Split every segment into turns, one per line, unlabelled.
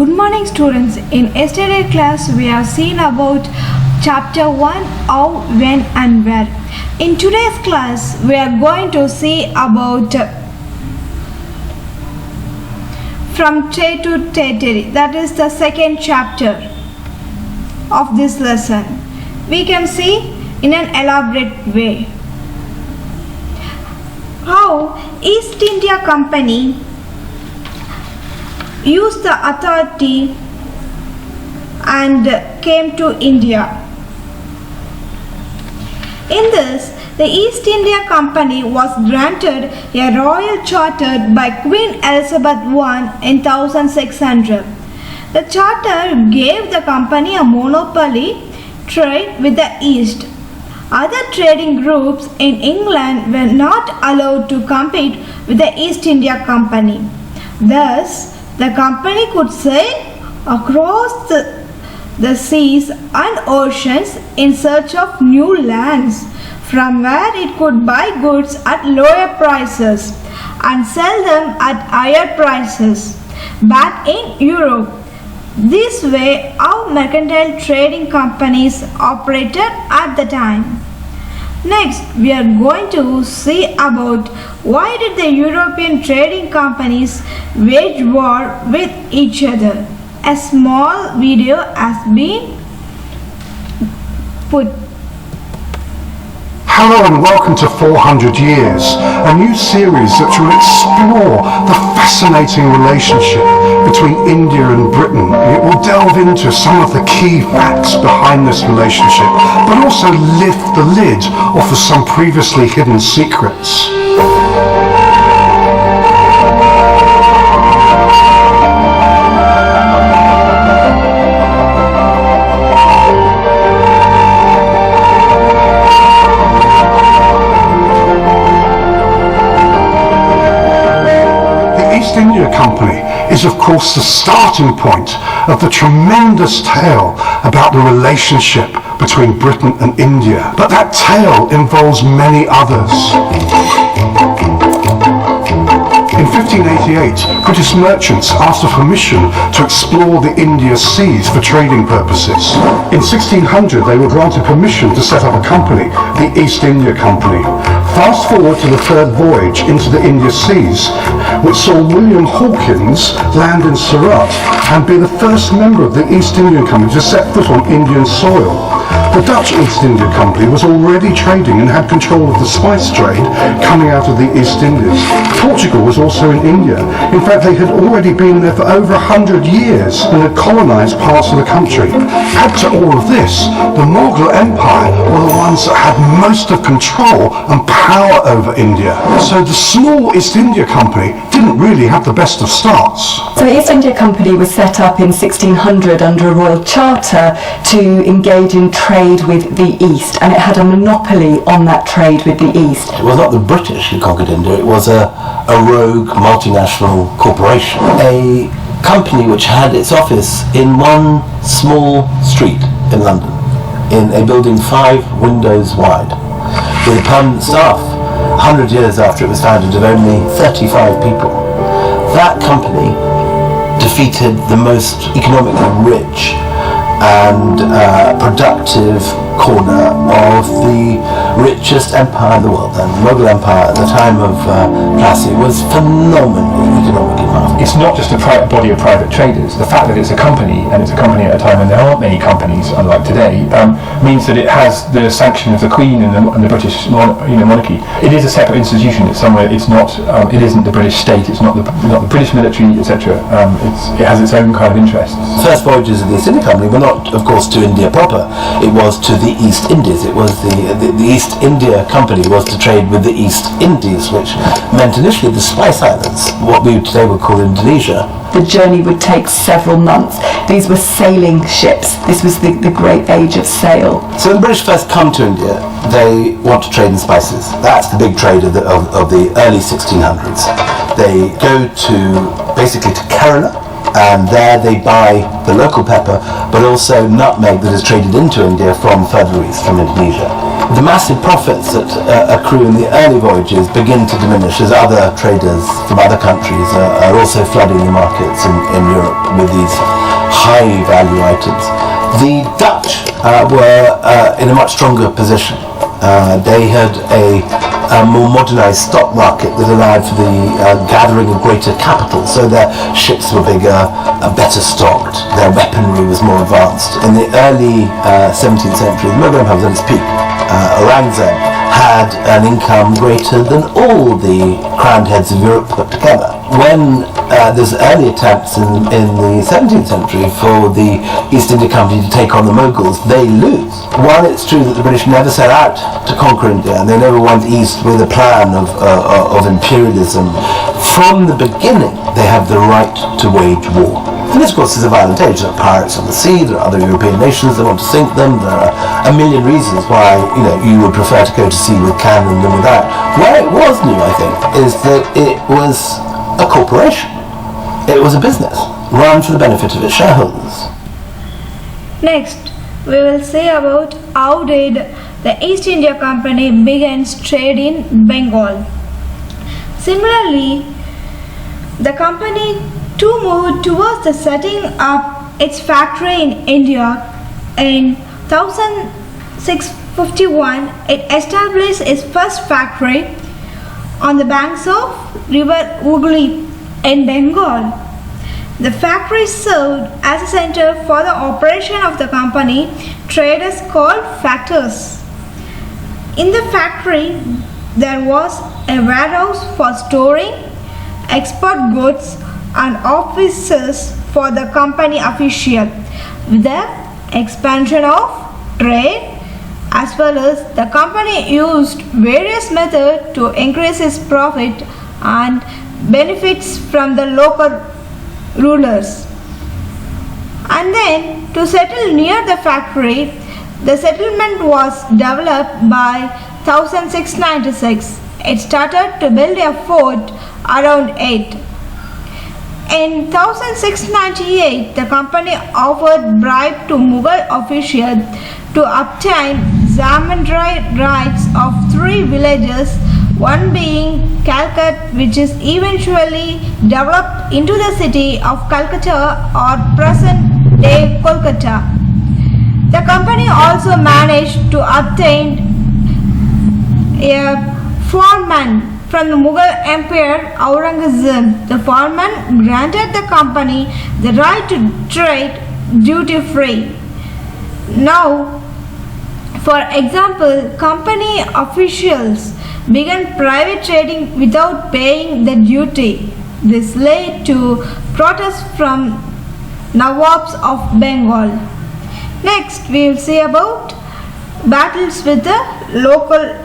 Good morning students. In yesterday's class we have seen about chapter 1 how, when and where. In today's class we are going to see about from trade to territory. That is the second chapter of this lesson. We can see in an elaborate way how East India Company used the authority and came to India. In this, the East India Company was granted a royal charter by Queen Elizabeth I in 1600. The charter gave the company a monopoly trade with the East. Other trading groups in England were not allowed to compete with the East India Company. Thus, the company could sail across the seas and oceans in search of new lands from where it could buy goods at lower prices and sell them at higher prices back in Europe. This way, how mercantile trading companies operated at the time. Next, we are going to see about why did the European trading companies wage war with each other. A small video has been put.
Hello and welcome to 400 Years, a new series that will explore the fascinating relationship between India and Britain. It will delve into some of the key facts behind this relationship, but also lift the lid off of some previously hidden secrets. The East India Company is of course the starting point of the tremendous tale about the relationship between Britain and India. But that tale involves many others. In 1588, British merchants asked for permission to explore the India seas for trading purposes. In 1600, they were granted permission to set up a company, the East India Company. Fast forward to the third voyage into the India seas, which saw William Hawkins land in Surat and be the first member of the East India Company to set foot on Indian soil. The Dutch East India Company was already trading and had control of the spice trade coming out of the East Indies. Portugal was also in India. In fact, they had already been there for over 100 years and had colonized parts of the country. Add to all of this, the Mughal Empire were the ones that had most of control and power over India. So the small East India Company didn't really have the best of starts.
So the East India Company was set up in 1600 under a royal charter to engage in trade with the East, and it had a monopoly on that trade with the East.
It was not the British who conquered India, it was a rogue multinational corporation. A company which had its office in one small street in London, in a building 5 windows wide, with a permanent staff, 100 years after it was founded, of only 35 people. That company defeated the most economically rich and productive corner of the richest empire in the world. And the Mughal Empire at the time of Plassey was phenomenally economically powerful.
It's not just a body of private traders. The fact that it's a company, and it's a company at a time when there aren't many companies, unlike today, means that it has the sanction of the Queen and the British monarchy. It is a separate institution. It's somewhere. It's not. It isn't the British state. It's not the British military, etc. It has its own kind of interests.
The first voyages of the East India Company were not, of course, to India proper. It was to the East Indies. It was the East India Company was to trade with the East Indies, which meant initially the Spice Islands, what we today would call Indonesia.
The journey would take several months. These were sailing ships. This was the great age of sail.
So when the British first come to India, they want to trade in spices. That's the big trade of the early 1600s. They go basically to Kerala, and there they buy the local pepper, but also nutmeg that is traded into India from further east, from Indonesia. The massive profits that accrue in the early voyages begin to diminish as other traders from other countries are also flooding the markets in Europe with these high value items. The Dutch were in a much stronger position. They had a more modernised stock market that allowed for the gathering of greater capital, so their ships were bigger, better stocked, their weaponry was more advanced. In the early 17th century, the Mughal Empire was at its peak. Aurangzeb had an income greater than all the crowned heads of Europe put together. When there's early attempts in the 17th century for the East India Company to take on the Mughals, they lose. While it's true that the British never set out to conquer India, and they never went east with a plan of imperialism, from the beginning they have the right to wage war. And this, of course, is a violent age. There are pirates on the sea, there are other European nations that want to sink them, there are a million reasons why you would prefer to go to sea with cannon than without. Where it was new, I think, is that it was a corporation. It was a business run for the benefit of its shareholders.
Next, we will see about how did the East India Company begin trade in Bengal. Similarly, the company to move towards the setting up its factory in India. In 1651, it established its first factory on the banks of river Hooghly in Bengal. The factory served as a center for the operation of the company traders called factors. In the factory, there was a warehouse for storing export goods and offices for the company official. With the expansion of trade, as well as the company used various methods to increase its profit and benefits from the local rulers. And then to settle near the factory, the settlement was developed by 1696. It started to build a fort around 8. In 1698, the company offered bribe to Mughal officials to obtain zamindari rights of 3 villages, one being Calcutta, which is eventually developed into the city of Calcutta or present-day Kolkata. The company also managed to obtain a foreman from the Mughal Emperor Aurangzeb. The foreman granted the company the right to trade duty-free. Now, for example, company officials began private trading without paying the duty. This led to protests from Nawabs of Bengal. Next, we will see about battles with the local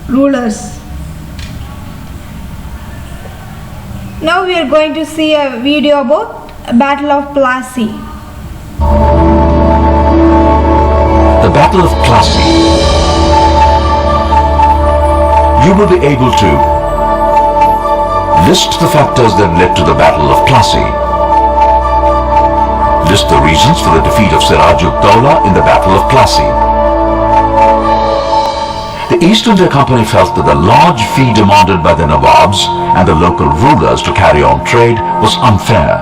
rulers. Now we are going to see a video about Battle of Plassey.
The Battle of Plassey. You will be able to list the factors that led to the Battle of Plassey. List the reasons for the defeat of Siraj-ud-Dawla in the Battle of Plassey. The East India Company felt that the large fee demanded by the Nawabs and the local rulers to carry on trade was unfair.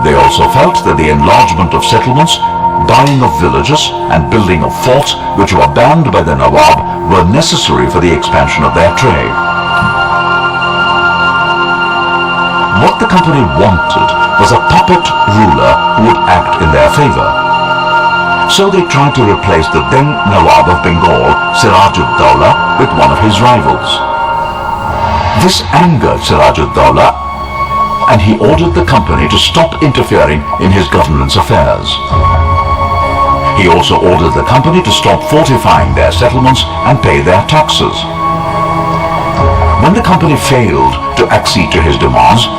They also felt that the enlargement of settlements, buying of villages and building of forts which were banned by the Nawab were necessary for the expansion of their trade. What the company wanted was a puppet ruler who would act in their favor. So they tried to replace the then Nawab of Bengal, Siraj-ud-Dawla, with one of his rivals. This angered Siraj-ud-Dawla, and he ordered the company to stop interfering in his government's affairs. He also ordered the company to stop fortifying their settlements and pay their taxes. When the company failed to accede to his demands,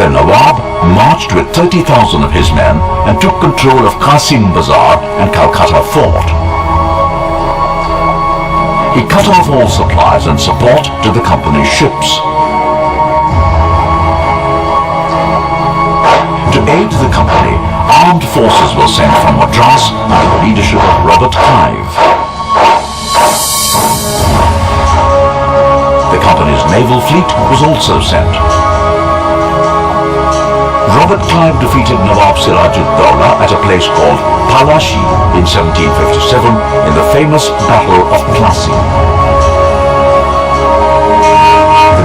the Nawab marched with 30,000 of his men and took control of Qasim Bazar and Calcutta Fort. He cut off all supplies and support to the company's ships. armed forces were sent from Madras under the leadership of Robert Clive. The company's naval fleet was also sent. Robert Clive defeated Nawab Siraj-ud-Dawla at a place called Palashi in 1757 in the famous Battle of Plassey.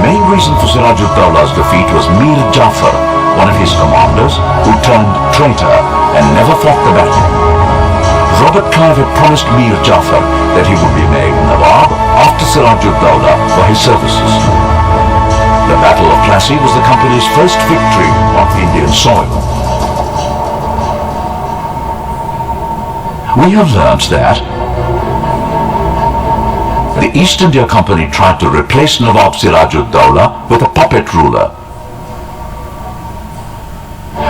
The main reason for Siraj-ud-Dawla's defeat was Mir Jafar, one of his commanders, who turned traitor and never fought the battle. Robert Clive had promised Mir Jafar that he would be made Nawab after Siraj-ud-Dawla for his services. The Battle of Plassey was the company's first victory on Indian soil. We have learnt that the East India Company tried to replace Nawab Siraj-ud-Dawla with a puppet ruler.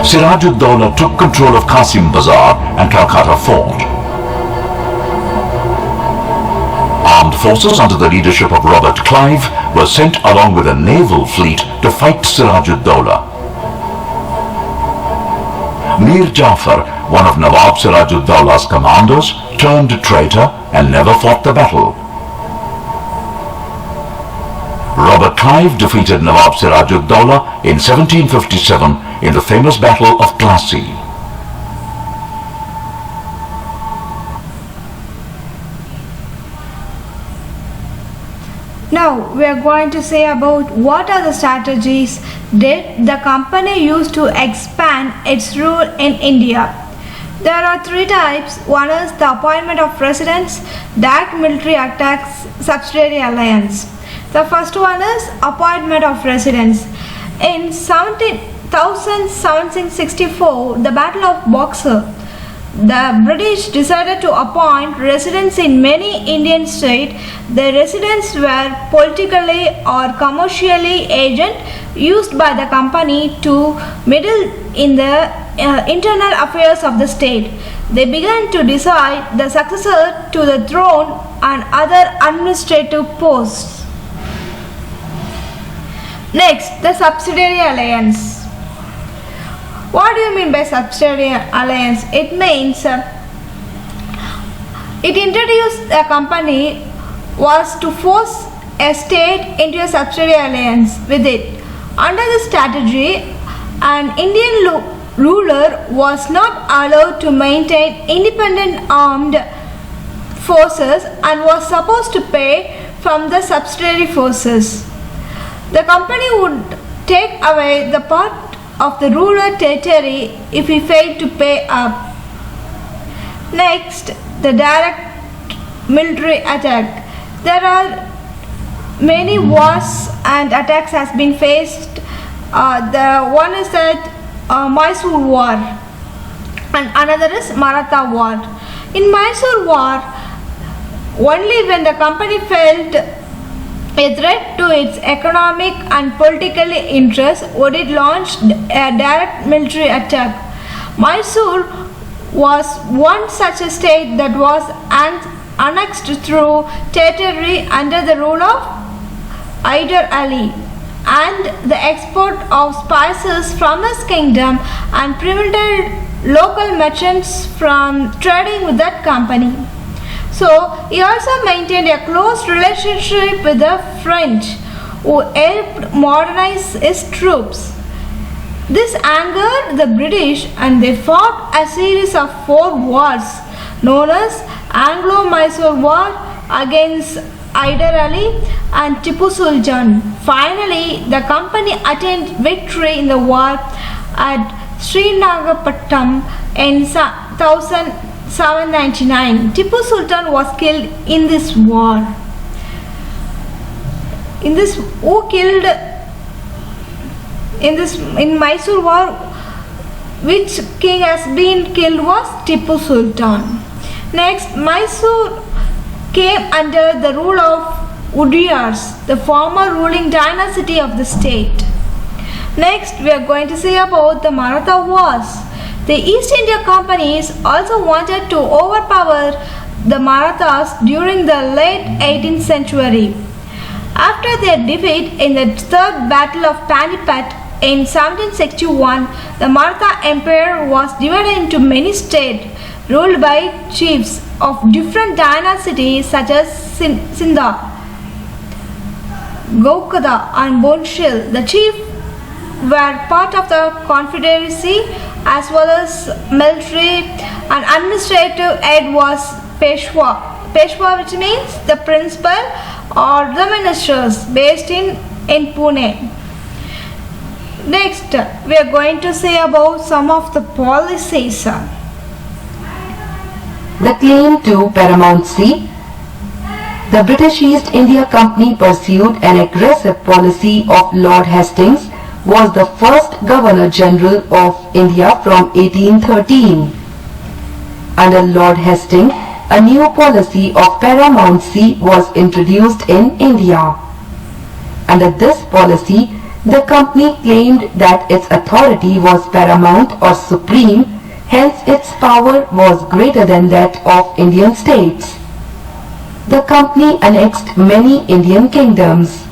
Siraj-ud-Dawla took control of Qasim Bazar and Calcutta Fort. Armed forces under the leadership of Robert Clive were sent along with a naval fleet to fight Siraj-ud-Dawla. Mir Jafar, one of Nawab Siraj-ud-Dawla's commanders, turned traitor and never fought the battle. Robert Clive defeated Nawab Siraj-ud-Dawla in 1757 in the famous Battle of Plassey.
Now we are going to say about what are the strategies did the company use to expand its rule in India. There are three types. One is the appointment of presidents, direct military attacks, subsidiary alliance. The first one is appointment of residents. In 1764, the Battle of Boxer, the British decided to appoint residents in many Indian states. The residents were politically or commercially agents used by the company to meddle in the internal affairs of the state. They began to decide the successor to the throne and other administrative posts. Next, the subsidiary alliance. What do you mean by subsidiary alliance? It means it introduced a company was to force a state into a subsidiary alliance with it. Under this strategy, an Indian ruler was not allowed to maintain independent armed forces and was supposed to pay from the subsidiary forces. The company would take away the part of the ruler territory if he failed to pay up. Next, the direct military attack. There are many wars and attacks has been faced. The one is that Mysore War and another is Maratha War. In Mysore War, only when the company felt a threat to its economic and political interests would it launch a direct military attack. Mysore was one such a state that was annexed through territory under the rule of Hyder Ali, and the export of spices from his kingdom and prevented local merchants from trading with that company. So he also maintained a close relationship with the French, who helped modernize his troops. This angered the British and they fought a series of 4 wars known as Anglo-Mysore War against Hyder Ali and Tipu Sultan. Finally, the company attained victory in the war at Srinagarpattam in 1799. Tipu Sultan was killed in this war. In Mysore War, which king has been killed was Tipu Sultan. Next, Mysore came under the rule of Vidhyas, the former ruling dynasty of the state. Next, we are going to say about the Maratha Wars. The East India Companies also wanted to overpower the Marathas during the late 18th century. After their defeat in the Third Battle of Panipat in 1761, The Maratha Empire was divided into many states ruled by chiefs of different dynasties such as Sindha, Gaukada and Bonshil. The chiefs were part of the confederacy as well as military and administrative head was Peshwa. Peshwa, which means the principal or the ministers, based in Pune. Next, we are going to say about some of the policies.
The claim to paramountcy. The British East India Company pursued an aggressive policy of Lord Hastings, was the first Governor General of India from 1813. Under Lord Hastings, a new policy of paramountcy was introduced in India. Under this policy, the company claimed that its authority was paramount or supreme, hence its power was greater than that of Indian states. The company annexed many Indian kingdoms.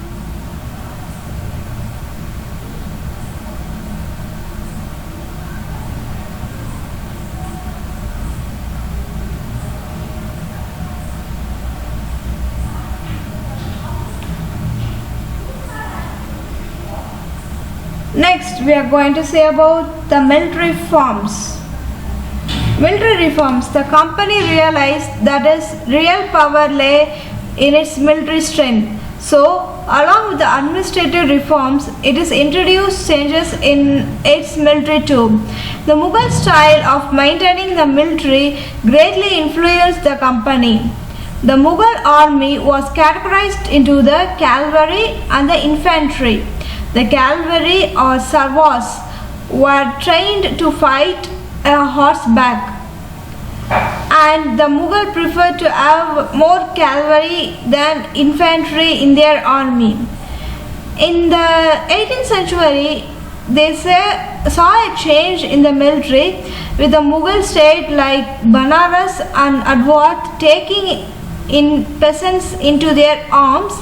Next, we are going to say about the military reforms. Military reforms. The company realized that its real power lay in its military strength. So, along with the administrative reforms, it is introduced changes in its military too. The Mughal style of maintaining the military greatly influenced the company. The Mughal army was categorized into the cavalry and the infantry. The cavalry or Sarvas were trained to fight a horseback, and the Mughal preferred to have more cavalry than infantry in their army. In the 18th century, they saw a change in the military, with the Mughal state like Banaras and Advat taking in peasants into their arms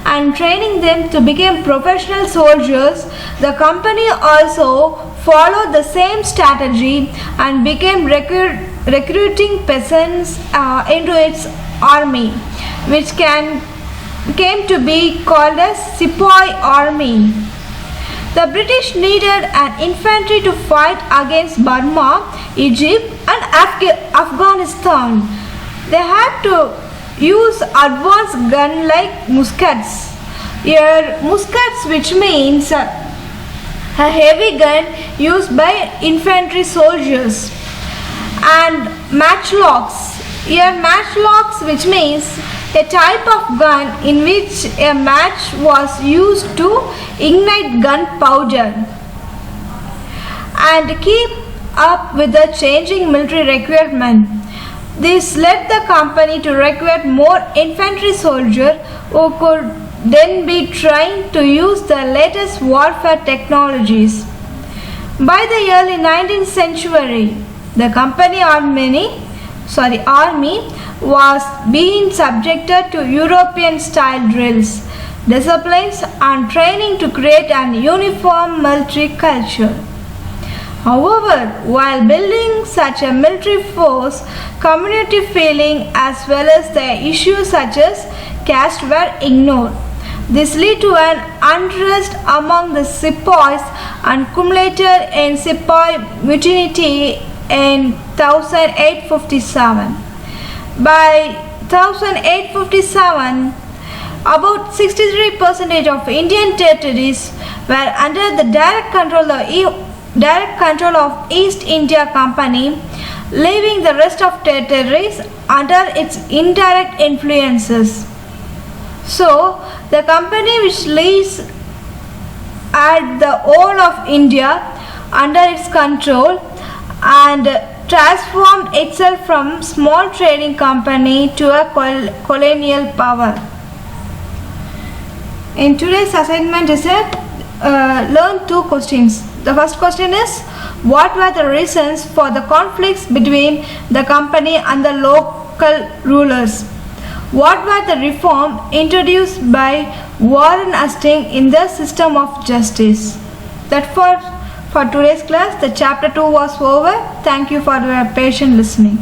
and training them to become professional soldiers. The company also followed the same strategy and began recruiting peasants into its army, which came to be called as Sepoy army. The British needed an infantry to fight against Burma, Egypt and Afghanistan. They had to use advanced gun like muskets. Here, muskets, which means a heavy gun used by infantry soldiers, and matchlocks. Here, matchlocks, which means a type of gun in which a match was used to ignite gunpowder and keep up with the changing military requirement. This led the company to recruit more infantry soldiers who could then be trained to use the latest warfare technologies. By the early 19th century, the company army was being subjected to European-style drills, disciplines and training to create an uniform military culture. However, while building such a military force, community feeling as well as the issues such as caste were ignored. This led to an unrest among the sepoys and culminated in sepoy mutiny in 1857. By 1857, about 63% of Indian territories were under the direct control of East India Company, leaving the rest of territories under its indirect influences. So, the company which leads had the whole of India under its control and transformed itself from small trading company to a colonial power. In today's assignment is learn two questions. The first question is, what were the reasons for the conflicts between the company and the local rulers? What were the reforms introduced by Warren Hastings in the system of justice? That for For today's class, the chapter 2 was over. Thank you for your patient listening.